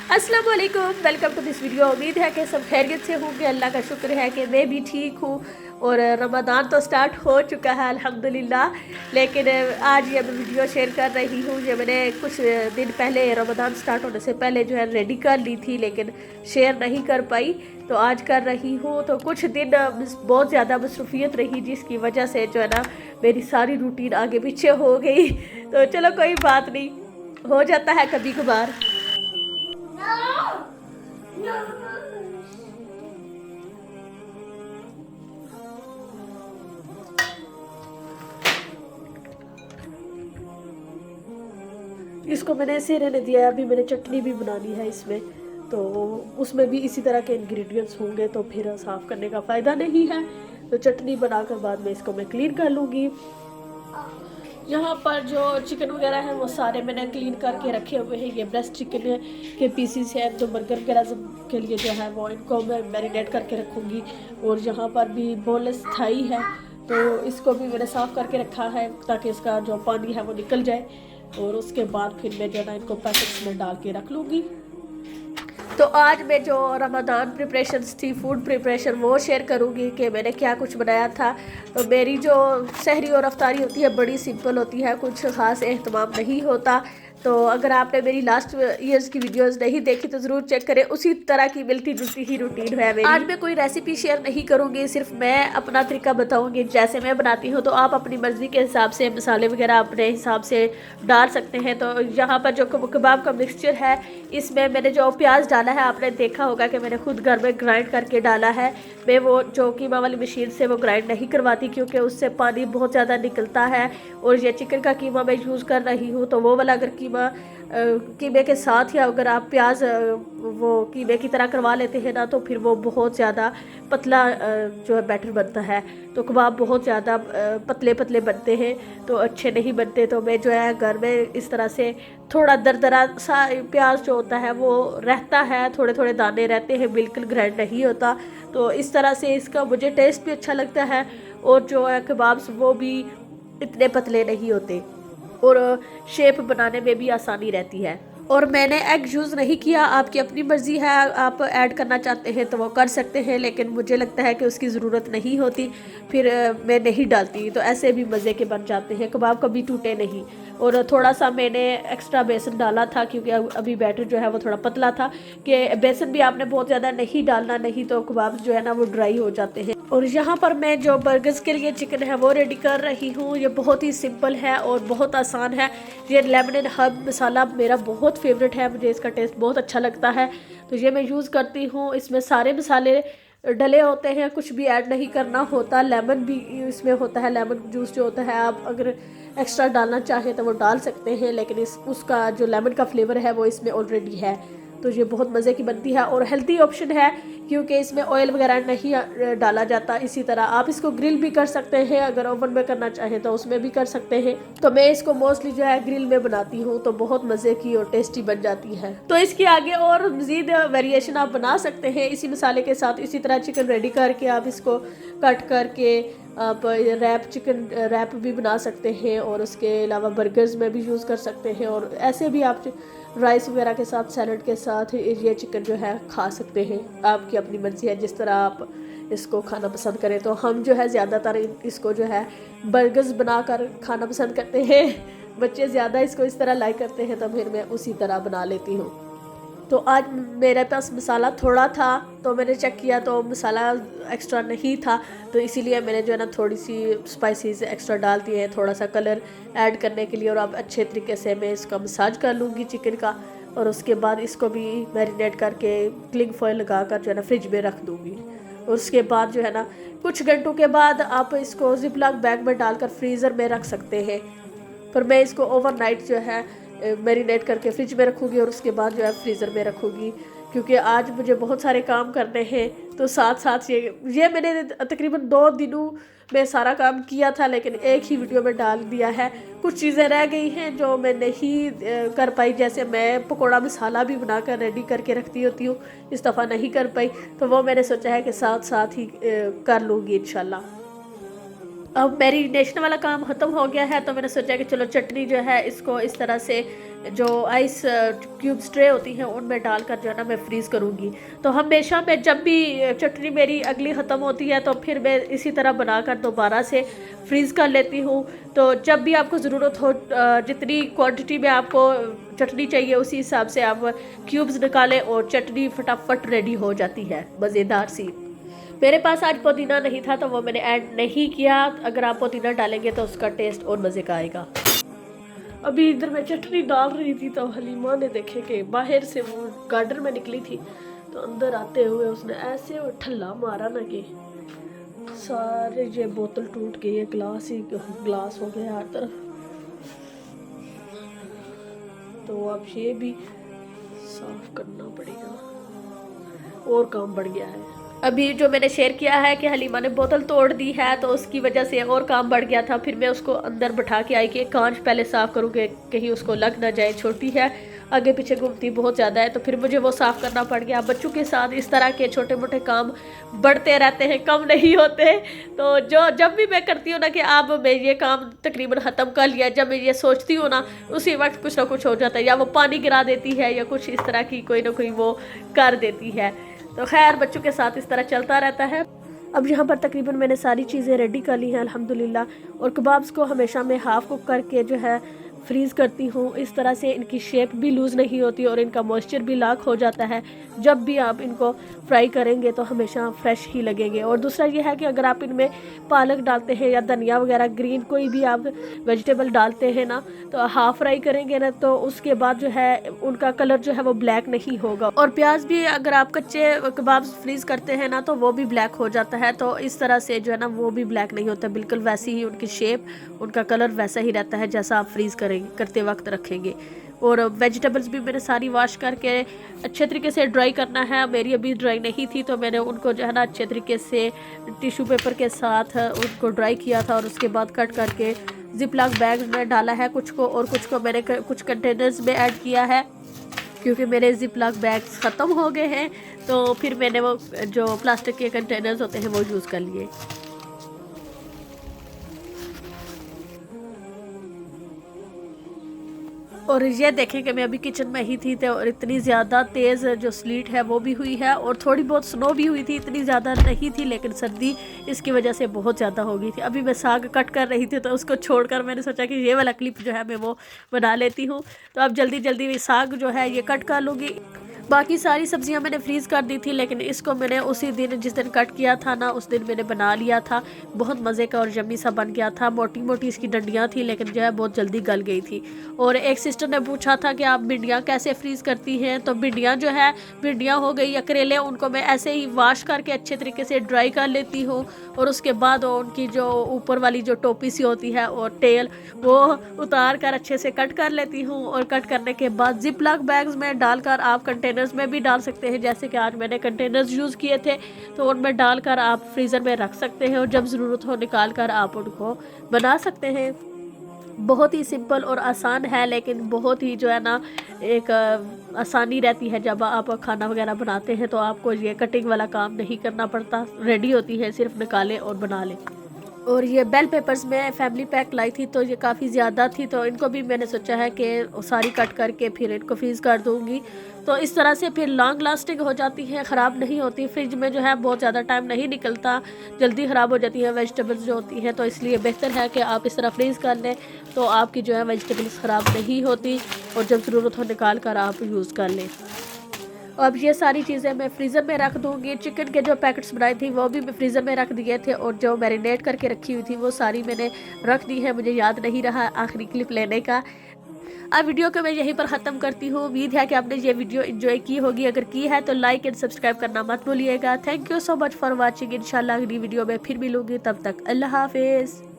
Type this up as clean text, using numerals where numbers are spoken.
अस्सलाम वालेकुम, welcome to this video. उम्मीद है कि सब खैरियत से होंगे। अल्लाह का शुक्र है कि मैं भी ठीक हूँ। और रमज़ान तो स्टार्ट हो चुका है अल्हम्दुलिल्लाह, लेकिन आज ये मैं वीडियो शेयर कर रही हूँ। ये मैंने कुछ दिन पहले रमज़ान स्टार्ट होने से पहले जो है रेडी कर ली थी, लेकिन शेयर नहीं कर पाई, तो आज कर रही हूँ। तो कुछ दिन बहुत ज़्यादा मसरूफियत रही, जिसकी वजह से जो है ना मेरी सारी रूटीन आगे पीछे हो गई। तो चलो कोई बात नहीं, हो जाता है कभी कभार। इसको मैंने ऐसे रहने दिया है। अभी मैंने चटनी भी बनानी है इसमें, तो उसमें भी इसी तरह के इंग्रेडिएंट्स होंगे, तो फिर साफ़ करने का फ़ायदा नहीं है। तो चटनी बनाकर बाद में इसको मैं क्लीन कर लूँगी। यहाँ पर जो चिकन वगैरह है वो सारे मैंने क्लीन करके रखे हुए हैं। ये ब्रेस्ट चिकन के पीसीस हैं, जो बर्गर वगैरह के लिए जो है वो इनको मैं मैरिनेट करके रखूँगी। और यहाँ पर भी बोनलेस थाई है, तो इसको भी मैंने साफ़ करके रखा है ताकि इसका जो पानी है वो निकल जाए। और उसके बाद फिर मैं जो है ना इनको पैकेट्स में डाल के रख लूँगी। तो आज मैं जो रमज़ान प्रिपरेशंस थी, फूड प्रिपरेशन, वो शेयर करूँगी कि मैंने क्या कुछ बनाया था। तो मेरी जो सहरी और अफ्तारी होती है बड़ी सिंपल होती है, कुछ ख़ास एहतमाम नहीं होता। तो अगर आपने मेरी लास्ट ईयर्स की वीडियोस नहीं देखी तो ज़रूर चेक करें, उसी तरह की मिलती जुलती ही रूटीन है मेरी। आज मैं कोई रेसिपी शेयर नहीं करूँगी, सिर्फ मैं अपना तरीका बताऊँगी जैसे मैं बनाती हूँ। तो आप अपनी मर्ज़ी के हिसाब से मसाले वगैरह अपने हिसाब से डाल सकते हैं। तो यहाँ पर जो कबाब का मिक्सचर है, इसमें मैंने जो प्याज डाला है, आपने देखा होगा कि मैंने खुद घर में ग्राइंड करके डाला है। मैं वो जो कीमा वाली मशीन से वो ग्राइंड नहीं करवाती, क्योंकि उससे पानी बहुत ज़्यादा निकलता है। और ये चिकन का कीमा मैं यूज़ कर रही हूँ, तो वो वाला अगर कीमे के साथ या अगर आप प्याज वो कीमे की तरह करवा लेते हैं ना, तो फिर वो बहुत ज़्यादा पतला जो है बैटर बनता है। तो कबाब बहुत ज़्यादा पतले पतले बनते हैं, तो अच्छे नहीं बनते। तो मैं जो है घर में इस तरह से थोड़ा दरदरा सा प्याज जो होता है वो रहता है, थोड़े थोड़े दाने रहते हैं, बिल्कुल ग्राइंड नहीं होता। तो इस तरह से इसका मुझे टेस्ट भी अच्छा लगता है। और जो है कबाब्स वो भी इतने पतले नहीं होते और शेप बनाने में भी आसानी रहती है। और मैंने एग यूज़ नहीं किया, आपकी अपनी मर्ज़ी है, आप ऐड करना चाहते हैं तो वो कर सकते हैं, लेकिन मुझे लगता है कि उसकी ज़रूरत नहीं होती, फिर मैं नहीं डालती। तो ऐसे भी मज़े के बन जाते हैं, कबाब कभी टूटे नहीं। और थोड़ा सा मैंने एक्स्ट्रा बेसन डाला था, क्योंकि अभी बैटर जो है वो थोड़ा पतला था, कि बेसन भी आपने बहुत ज़्यादा नहीं डालना, नहीं तो कबाब जो है ना वो ड्राई हो जाते हैं। और यहाँ पर मैं जो बर्गर्स के लिए चिकन है वो रेडी कर रही हूँ। ये बहुत ही सिंपल है और बहुत आसान है। ये लेमन एंड हर्ब मसाला मेरा बहुत फेवरेट है, मुझे इसका टेस्ट बहुत अच्छा लगता है, तो ये मैं यूज़ करती हूँ। इसमें सारे मसाले डले होते हैं, कुछ भी ऐड नहीं करना होता। लेमन भी इसमें होता है, लेमन जूस जो होता है, आप अगर एक्स्ट्रा डालना चाहें तो वो डाल सकते हैं, लेकिन उसका जो लेमन का फ्लेवर है वो इसमें ऑलरेडी है। तो ये बहुत मज़े की बनती है और हेल्दी ऑप्शन है, क्योंकि इसमें ऑयल वगैरह नहीं डाला जाता। इसी तरह आप इसको ग्रिल भी कर सकते हैं, अगर ओवन में करना चाहें तो उसमें भी कर सकते हैं। तो मैं इसको मोस्टली जो है ग्रिल में बनाती हूँ, तो बहुत मज़े की और टेस्टी बन जाती है। तो इसके आगे और मज़ीद वेरिएशन आप बना सकते हैं इसी मसाले के साथ। इसी तरह चिकन रेडी करके आप इसको कट करके आप चिकन रैप भी बना सकते हैं, और उसके अलावा बर्गर्स में भी यूज़ कर सकते हैं। और ऐसे भी आप राइस वगैरह के साथ, सैलड के साथ ये चिकन जो है खा सकते हैं। आपकी अपनी मर्ज़ी है जिस तरह आप इसको खाना पसंद करें। तो हम जो है ज़्यादातर इसको जो है बर्गर्स बनाकर खाना पसंद करते हैं। बच्चे ज़्यादा इसको इस तरह लाइक करते हैं, तो फिर मैं उसी तरह बना लेती हूँ। तो आज मेरे पास मसाला थोड़ा था, तो मैंने चेक किया तो मसाला एक्स्ट्रा नहीं था, तो इसीलिए मैंने जो है ना थोड़ी सी स्पाइसेस एक्स्ट्रा डाल दिए हैं, थोड़ा सा कलर ऐड करने के लिए। और अब अच्छे तरीके से मैं इसका मसाज कर लूँगी चिकन का, और उसके बाद इसको भी मैरिनेट करके क्लिंग फॉयल लगा कर जो है ना फ्रिज में रख दूँगी। और उसके बाद जो है ना कुछ घंटों के बाद आप इसको जिपलॉक बैग में डालकर फ्रीज़र में रख सकते हैं। पर मैं इसको ओवरनाइट जो है मैरिनेट करके फ्रिज में रखूँगी, और उसके बाद जो है फ्रीज़र में रखूँगी, क्योंकि आज मुझे बहुत सारे काम करने हैं। तो साथ साथ ये मैंने तकरीबन 2 दिनों में सारा काम किया था, लेकिन एक ही वीडियो में डाल दिया है। कुछ चीज़ें रह गई हैं जो मैं नहीं कर पाई, जैसे मैं पकौड़ा मसाला भी बनाकर रेडी करके रखती होती हूँ, इस दफ़ा नहीं कर पाई, तो वो मैंने सोचा है कि साथ साथ ही कर लूँगी इंशाल्लाह। अब मैरिनेशन वाला काम ख़त्म हो गया है, तो मैंने सोचा कि चलो चटनी जो है इसको इस तरह से जो आइस क्यूब्स ट्रे होती हैं उनमें डालकर जो है ना मैं फ्रीज़ करूँगी। तो हमेशा मैं जब भी चटनी मेरी अगली ख़त्म होती है तो फिर मैं इसी तरह बनाकर दोबारा से फ्रीज़ कर लेती हूँ। तो जब भी आपको ज़रूरत हो जितनी क्वांटिटी में आपको चटनी चाहिए उसी हिसाब से आप क्यूब्स निकालें और चटनी फटाफट रेडी हो जाती है मज़ेदार सी। मेरे पास आज पुदीना नहीं था तो वो मैंने ऐड नहीं किया। अगर आप पुदीना डालेंगे तो उसका टेस्ट और मज़े का आएगा। अभी इधर मैं चटनी डाल रही थी तो हलीमा ने देखे कि बाहर से वो गार्डन में निकली थी, तो अंदर आते हुए उसने ऐसे वो ठल्ला मारा ना कि सारे ये बोतल टूट गई है, ग्लास हो गया हर तरफ। तो अब ये भी साफ करना पड़ेगा और काम बढ़ गया है। अभी जो मैंने शेयर किया है कि हलीमा ने बोतल तोड़ दी है तो उसकी वजह से और काम बढ़ गया था। फिर मैं उसको अंदर बैठा के आई कि कांच पहले साफ़ करूँ कि कहीं उसको लग ना जाए, छोटी है, आगे पीछे घूमती बहुत ज़्यादा है, तो फिर मुझे वो साफ़ करना पड़ गया। बच्चों के साथ इस तरह के छोटे मोटे काम बढ़ते रहते हैं, कम नहीं होते। तो जब भी मैं करती हूँ ना कि अब मैं ये काम तकरीबन ख़त्म कर लिया, जब मैं ये सोचती हूँ ना उसी वक्त कुछ ना कुछ हो जाता है, या वो पानी गिरा देती है या कुछ इस तरह की कोई ना कोई वो कर देती है। तो खैर बच्चों के साथ इस तरह चलता रहता है। अब यहाँ पर तकरीबन मैंने सारी चीज़ें रेडी कर ली हैं अल्हम्दुलिल्लाह। और कबाब्स को हमेशा मैं हाफ़ कुक करके जो है फ्रीज़ करती हूँ। इस तरह से इनकी शेप भी लूज़ नहीं होती और इनका मॉइस्चर भी लॉक हो जाता है। जब भी आप इनको फ्राई करेंगे तो हमेशा फ्रेश ही लगेंगे। और दूसरा ये है कि अगर आप इनमें पालक डालते हैं या धनिया वगैरह ग्रीन कोई भी आप वेजिटेबल डालते हैं ना, तो हाफ़ फ्राई करेंगे ना तो उसके बाद जो है उनका कलर जो है वो ब्लैक नहीं होगा। और प्याज भी अगर आप कच्चे कबाब फ्रीज़ करते हैं ना तो वो भी ब्लैक हो जाता है। तो इस तरह से जो है ना वो भी ब्लैक नहीं होता, बिल्कुल वैसी ही उनकी शेप, उनका कलर वैसा ही रहता है जैसा आप फ्रीज़ करते वक्त रखेंगे। और वेजिटेबल्स भी मैंने सारी वॉश करके अच्छे तरीके से ड्राई करना है। मेरी अभी ड्राई नहीं थी तो मैंने उनको जो है ना अच्छे तरीके से टिश्यू पेपर के साथ उनको ड्राई किया था और उसके बाद कट करके जिपलॉक बैग में डाला है कुछ को, और कुछ को मैंने कुछ कंटेनर्स में ऐड किया है क्योंकि मेरे जिपलॉक बैग्स ख़त्म हो गए हैं। तो फिर मैंने वो जो प्लास्टिक के कंटेनर्स होते हैं वो यूज़ कर लिए। और ये देखें कि मैं अभी किचन में ही थी तो और इतनी ज़्यादा तेज़ जो स्लीट है वो भी हुई है और थोड़ी बहुत स्नो भी हुई थी, इतनी ज़्यादा नहीं थी लेकिन सर्दी इसकी वजह से बहुत ज़्यादा हो गई थी। अभी मैं साग कट कर रही थी तो उसको छोड़कर मैंने सोचा कि ये वाला क्लिप जो है मैं वो बना लेती हूँ। तो अब जल्दी जल्दी साग जो है ये कट कर लूँगी। बाकी सारी सब्जियां मैंने फ्रीज़ कर दी थी लेकिन इसको मैंने उसी दिन जिस दिन कट किया था ना उस दिन मैंने बना लिया था। बहुत मज़े का और यम्मी सा बन गया था। मोटी मोटी इसकी डंडियां थी लेकिन जो है बहुत जल्दी गल गई थी। और एक सिस्टर ने पूछा था कि आप भिंडियाँ कैसे फ्रीज़ करती हैं, तो भिंडियाँ जो है भिंडियाँ हो गई या करेले, उनको मैं ऐसे ही वॉश करके अच्छे तरीके से ड्राई कर लेती हूँ और उसके बाद उनकी जो ऊपर वाली जो टोपी सी होती है और टेल वो उतार कर अच्छे से कट कर लेती हूँ। और कट करने के बाद जिपलॉक बैग्स में डालकर आप कंटेनर्स में भी डाल सकते हैं, जैसे कि आज मैंने कंटेनर्स यूज़ किए थे तो उनमें डालकर आप फ्रीज़र में रख सकते हैं और जब ज़रूरत हो निकाल कर आप उनको बना सकते हैं। बहुत ही सिंपल और आसान है लेकिन बहुत ही जो है ना एक आसानी रहती है जब आप खाना वगैरह बनाते हैं तो आपको ये कटिंग वाला काम नहीं करना पड़ता, रेडी होती है, सिर्फ निकालें और बना लें। और ये बेल पेपर्स में फैमिली पैक लाई थी तो ये काफ़ी ज़्यादा थी तो इनको भी मैंने सोचा है कि सारी कट करके फिर इनको फ्रीज़ कर दूँगी। तो इस तरह से फिर लॉन्ग लास्टिंग हो जाती है, ख़राब नहीं होती। फ्रिज में जो है बहुत ज़्यादा टाइम नहीं निकलता, जल्दी ख़राब हो जाती है वेजिटेबल्स जो होती हैं। तो इसलिए बेहतर है कि आप इस तरह फ्रीज़ कर लें तो आपकी जो है वेजिटेबल्स ख़राब नहीं होती और जब ज़रूरत हो निकाल कर आप यूज़ कर लें। अब ये सारी चीज़ें मैं फ्रीज़र में रख दूँगी। चिकन के जो पैकेट्स बनाए थी वो भी मैं फ्रीज़र में रख दिए थे और जो मैरिनेट करके रखी हुई थी वो सारी मैंने रख दी है। मुझे याद नहीं रहा आखिरी क्लिप लेने का। अब वीडियो को मैं यहीं पर ख़त्म करती हूँ। उम्मीद है कि आपने ये वीडियो एंजॉय की होगी। अगर की है तो लाइक एंड सब्सक्राइब करना मत भूलिएगा। Thank you so much for watching. इंशाल्लाह अगली वीडियो में फिर मिलूँगी, तब तक अल्लाह हाफिज़।